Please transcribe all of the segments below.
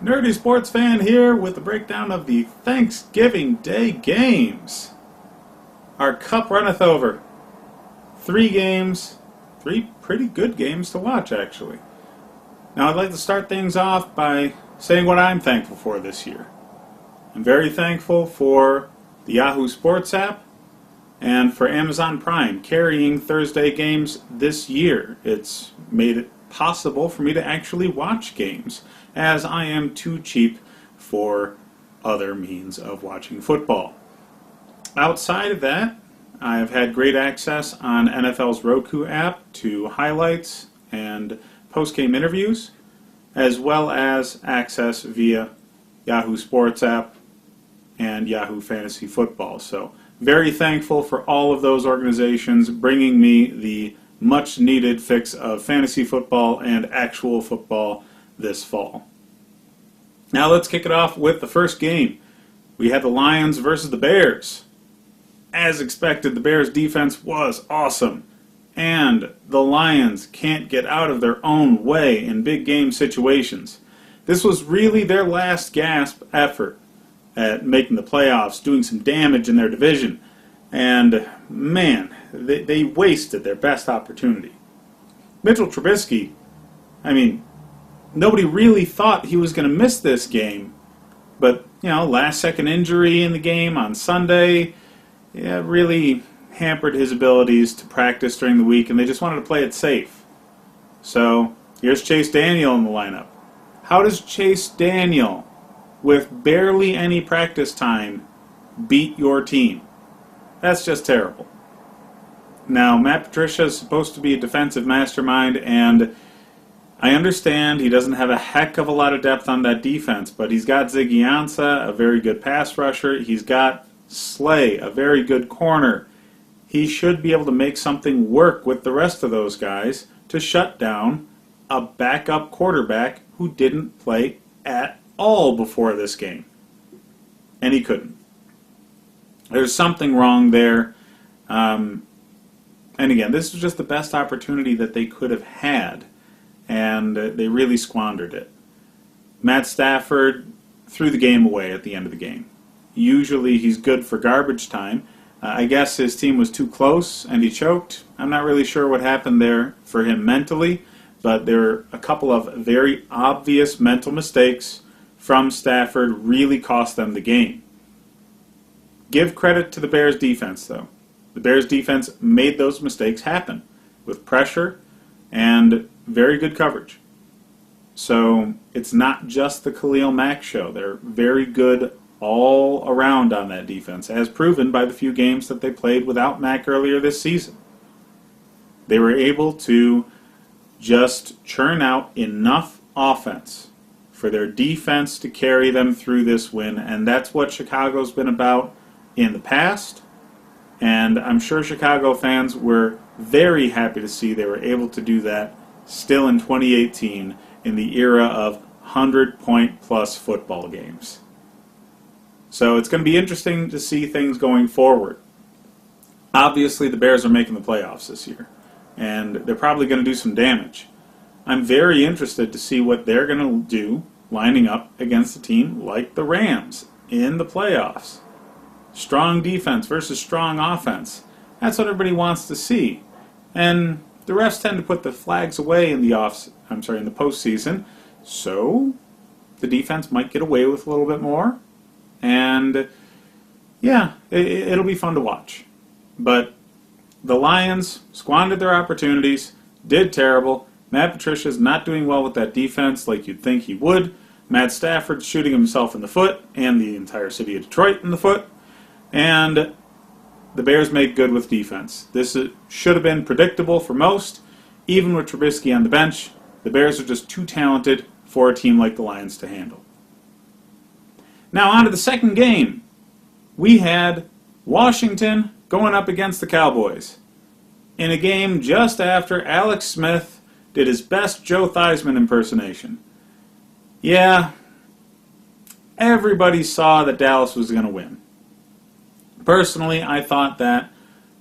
Nerdy Sports Fan here with a breakdown of the Thanksgiving Day games. Our cup runneth over. 3 games, 3 pretty good games to watch actually. Now I'd like to start things off by saying what I'm thankful for this year. I'm very thankful for the Yahoo Sports app and for Amazon Prime carrying Thursday games this year. It's made it possible for me to actually watch games, as I am too cheap for other means of watching football. Outside of that, I have had great access on NFL's Roku app to highlights and post-game interviews, as well as access via Yahoo Sports app and Yahoo Fantasy Football. So very thankful for all of those organizations bringing me the much needed fix of fantasy football and actual football this fall. Now let's kick it off with the first game. We had the Lions versus the Bears. As expected, the Bears defense was awesome, and the Lions can't get out of their own way in big game situations. This was really their last gasp effort at making the playoffs, doing some damage in their division, and man, they wasted their best opportunity. Mitchell Trubisky, nobody really thought he was going to miss this game, but, last second injury in the game on Sunday, really hampered his abilities to practice during the week, and they just wanted to play it safe. So, here's Chase Daniel in the lineup. How does Chase Daniel, with barely any practice time, beat your team? That's just terrible. Now, Matt Patricia is supposed to be a defensive mastermind, and I understand he doesn't have a heck of a lot of depth on that defense, but he's got Ziggy Ansah, a very good pass rusher. He's got Slay, a very good corner. He should be able to make something work with the rest of those guys to shut down a backup quarterback who didn't play at all before this game. And he couldn't. There's something wrong there. And again, this was just the best opportunity that they could have had, and they really squandered it. Matt Stafford threw the game away at the end of the game. Usually he's good for garbage time. I guess his team was too close and he choked. I'm not really sure what happened there for him mentally, but there were a couple of very obvious mental mistakes from Stafford really cost them the game. Give credit to the Bears defense, though. The Bears defense made those mistakes happen with pressure and very good coverage. So it's not just the Khalil Mack show. They're very good all around on that defense, as proven by the few games that they played without Mack earlier this season. They were able to just churn out enough offense for their defense to carry them through this win, and that's what Chicago's been about in the past. And I'm sure Chicago fans were very happy to see they were able to do that still in 2018 in the era of 100-point-plus football games. So it's going to be interesting to see things going forward. Obviously, the Bears are making the playoffs this year, and they're probably going to do some damage. I'm very interested to see what they're going to do lining up against a team like the Rams in the playoffs. Strong defense versus strong offense. That's what everybody wants to see. And the refs tend to put the flags away in the postseason, so the defense might get away with a little bit more. And yeah, it'll be fun to watch. But the Lions squandered their opportunities, did terrible. Matt Patricia's not doing well with that defense like you'd think he would. Matt Stafford's shooting himself in the foot and the entire city of Detroit in the foot. And the Bears make good with defense. This should have been predictable for most. Even with Trubisky on the bench, the Bears are just too talented for a team like the Lions to handle. Now on to the second game. We had Washington going up against the Cowboys in a game just after Alex Smith did his best Joe Theismann impersonation. Yeah, everybody saw that Dallas was going to win. Personally, I thought that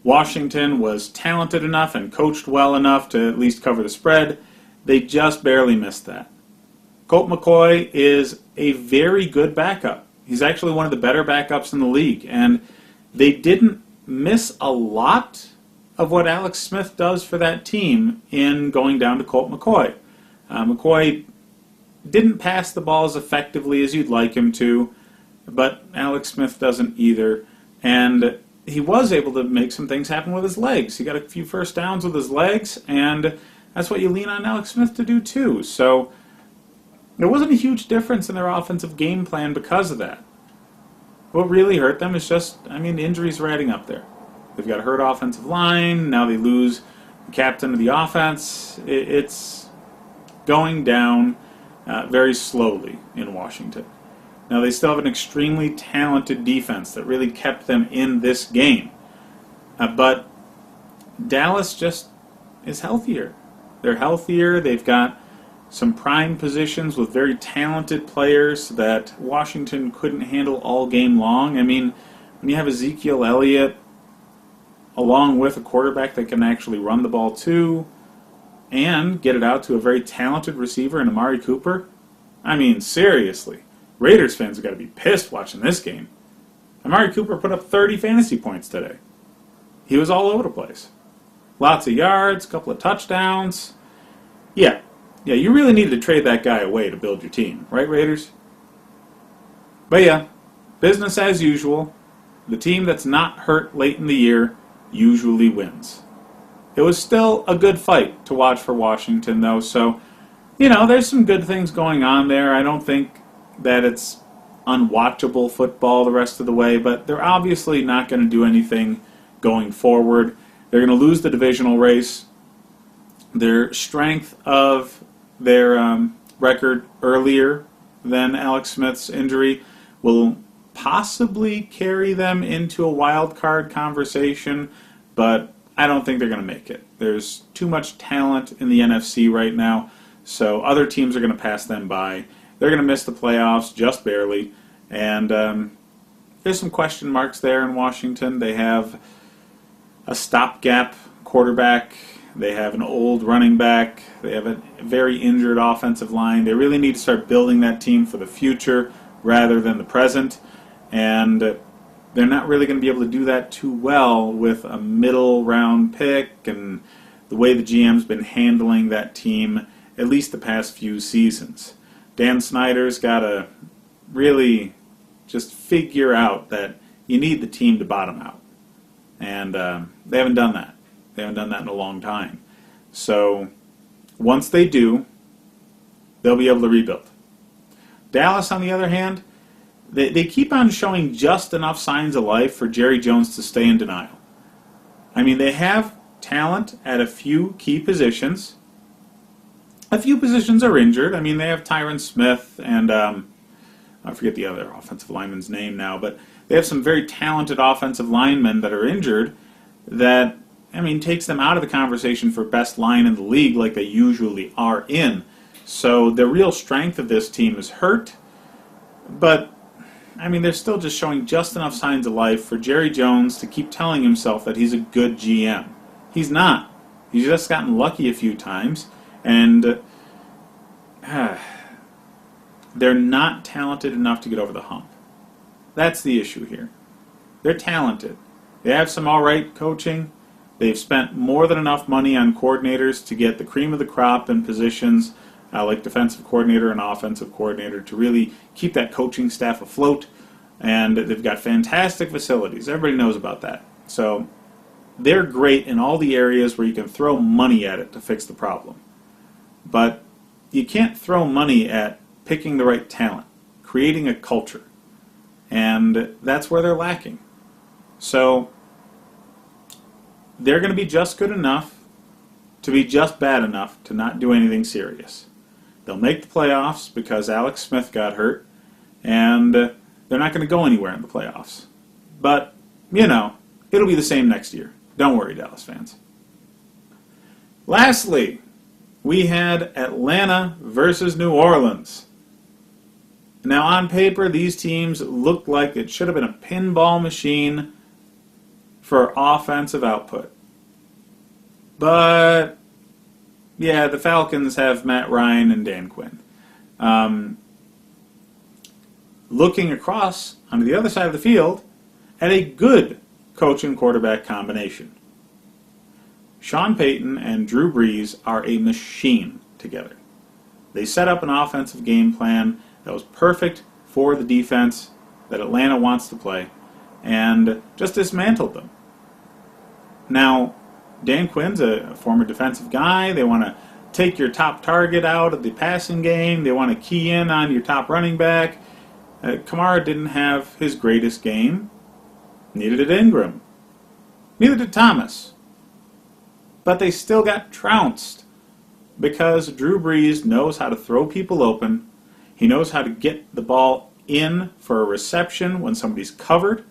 Washington was talented enough and coached well enough to at least cover the spread. They just barely missed that. Colt McCoy is a very good backup. He's actually one of the better backups in the league, and they didn't miss a lot of what Alex Smith does for that team in going down to Colt McCoy. McCoy didn't pass the ball as effectively as you'd like him to, but Alex Smith doesn't either, and he was able to make some things happen with his legs. He got a few first downs with his legs, and that's what you lean on Alex Smith to do too. So there wasn't a huge difference in their offensive game plan because of that. What really hurt them is just, the injuries are adding up there. They've got a hurt offensive line. Now they lose the captain of the offense. It's going down very slowly in Washington. Now they still have an extremely talented defense that really kept them in this game. But Dallas just is healthier. They're healthier. They've got some prime positions with very talented players that Washington couldn't handle all game long. When you have Ezekiel Elliott along with a quarterback that can actually run the ball too and get it out to a very talented receiver in Amari Cooper, seriously. Raiders fans have got to be pissed watching this game. Amari Cooper put up 30 fantasy points today. He was all over the place. Lots of yards, a couple of touchdowns. Yeah, you really needed to trade that guy away to build your team, right, Raiders? But yeah, business as usual. The team that's not hurt late in the year usually wins. It was still a good fight to watch for Washington, though, so, there's some good things going on there. I don't think that it's unwatchable football the rest of the way, but they're obviously not going to do anything going forward. They're going to lose the divisional race. Their strength of their record earlier than Alex Smith's injury will possibly carry them into a wild card conversation, but I don't think they're going to make it. There's too much talent in the NFC right now, so other teams are going to pass them by. They're going to miss the playoffs just barely, and there's some question marks there in Washington. They have a stopgap quarterback. They have an old running back. They have a very injured offensive line. They really need to start building that team for the future rather than the present, and they're not really going to be able to do that too well with a middle round pick and the way the GM's been handling that team at least the past few seasons. Dan Snyder's got to really just figure out that you need the team to bottom out. And they haven't done that. They haven't done that in a long time. So once they do, they'll be able to rebuild. Dallas, on the other hand, they keep on showing just enough signs of life for Jerry Jones to stay in denial. They have talent at a few key positions. A few positions are injured. They have Tyron Smith and I forget the other offensive lineman's name now, but they have some very talented offensive linemen that are injured that, takes them out of the conversation for best line in the league like they usually are in. So the real strength of this team is hurt, but, they're still just showing just enough signs of life for Jerry Jones to keep telling himself that he's a good GM. He's not. He's just gotten lucky a few times. And they're not talented enough to get over the hump. That's the issue here. They're talented. They have some all right coaching. They've spent more than enough money on coordinators to get the cream of the crop in positions like defensive coordinator and offensive coordinator to really keep that coaching staff afloat. And they've got fantastic facilities. Everybody knows about that. So they're great in all the areas where you can throw money at it to fix the problem. But you can't throw money at picking the right talent, creating a culture. And that's where they're lacking. So they're going to be just good enough to be just bad enough to not do anything serious. They'll make the playoffs because Alex Smith got hurt, and they're not going to go anywhere in the playoffs. But, it'll be the same next year. Don't worry, Dallas fans. Lastly, we had Atlanta versus New Orleans. Now, on paper, these teams looked like it should have been a pinball machine for offensive output. But, yeah, the Falcons have Matt Ryan and Dan Quinn. looking across onto the other side of the field at a good coach and quarterback combination. Sean Payton and Drew Brees are a machine together. They set up an offensive game plan that was perfect for the defense that Atlanta wants to play and just dismantled them. Now, Dan Quinn's a former defensive guy. They want to take your top target out of the passing game. They want to key in on your top running back. Kamara didn't have his greatest game. Neither did Ingram. Neither did Thomas. But they still got trounced because Drew Brees knows how to throw people open. He knows how to get the ball in for a reception when somebody's covered.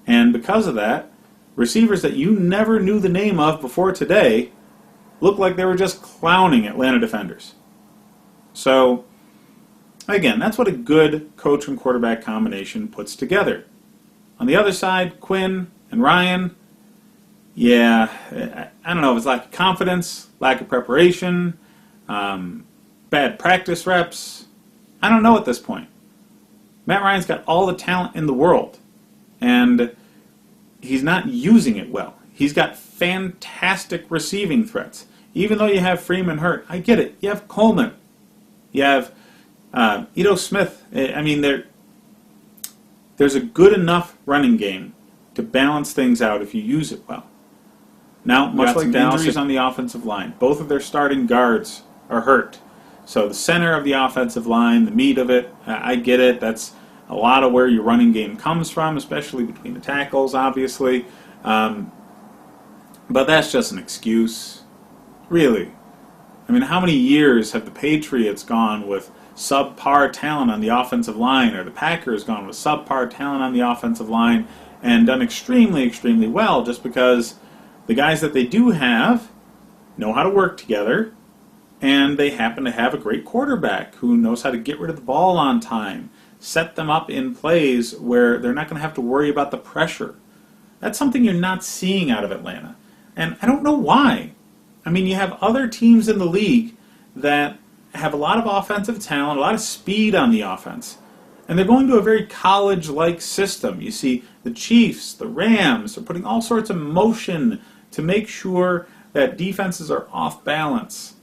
And because of that, receivers that you never knew the name of before today look like they were just clowning Atlanta defenders. So, again, that's what a good coach and quarterback combination puts together. On the other side, Quinn and Ryan, yeah, I don't know if it's lack of confidence, lack of preparation, bad practice reps. I don't know at this point. Matt Ryan's got all the talent in the world, and he's not using it well. He's got fantastic receiving threats. Even though you have Freeman hurt, I get it. You have Coleman. You have Ito Smith. I mean, there's a good enough running game to balance things out if you use it well. Now, much like Dallas, injuries on the offensive line. Both of their starting guards are hurt. So the center of the offensive line, the meat of it, I get it. That's a lot of where your running game comes from, especially between the tackles, obviously. But that's just an excuse. Really. I mean, how many years have the Patriots gone with subpar talent on the offensive line, or the Packers gone with subpar talent on the offensive line and done extremely, extremely well just because the guys that they do have know how to work together, and they happen to have a great quarterback who knows how to get rid of the ball on time, set them up in plays where they're not going to have to worry about the pressure. That's something you're not seeing out of Atlanta. And I don't know why. I mean, you have other teams in the league that have a lot of offensive talent, a lot of speed on the offense, and they're going to a very college-like system. You see the Chiefs, the Rams, are putting all sorts of motion to make sure that defenses are off balance.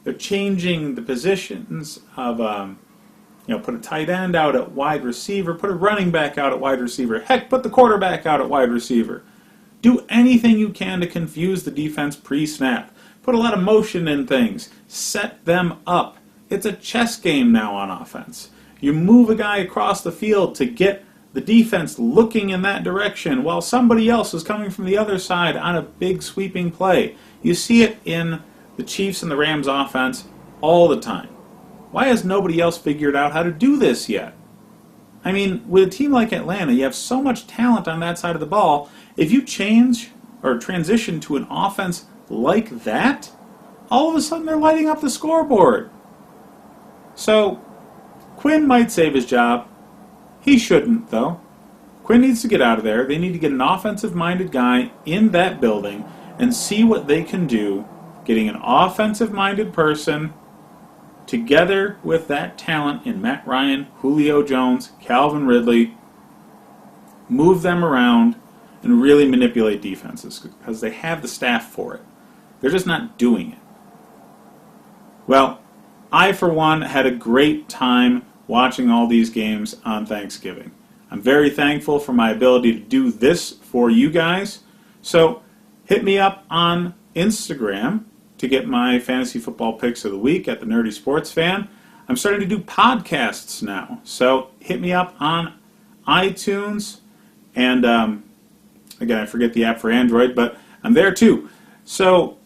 They're changing the positions of, put a tight end out at wide receiver, put a running back out at wide receiver, heck, put the quarterback out at wide receiver. Do anything you can to confuse the defense pre-snap. Put a lot of motion in things. Set them up. It's a chess game now on offense. You move a guy across the field to get the defense looking in that direction while somebody else is coming from the other side on a big sweeping play. You see it in the Chiefs and the Rams offense all the time. Why has nobody else figured out how to do this yet? I mean, with a team like Atlanta, you have so much talent on that side of the ball. If you change or transition to an offense like that, all of a sudden they're lighting up the scoreboard. So, Quinn might save his job. He shouldn't, though. Quinn needs to get out of there. They need to get an offensive-minded guy in that building and see what they can do, getting an offensive-minded person together with that talent in Matt Ryan, Julio Jones, Calvin Ridley, move them around and really manipulate defenses because they have the staff for it. They're just not doing it. Well, I, for one, had a great time watching all these games on Thanksgiving. I'm very thankful for my ability to do this for you guys. So hit me up on Instagram to get my fantasy football picks of the week at the Nerdy Sports Fan. I'm starting to do podcasts now. So hit me up on iTunes. And again, I forget the app for Android, but I'm there too. So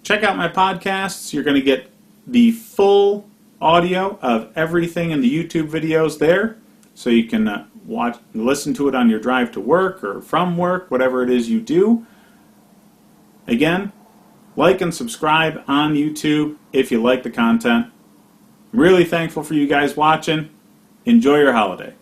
check out my podcasts. You're going to get the full audio of everything in the YouTube videos there, so you can listen to it on your drive to work or from work, whatever it is you do. Again, like and subscribe on YouTube if you like the content. I'm really thankful for you guys watching. Enjoy your holiday.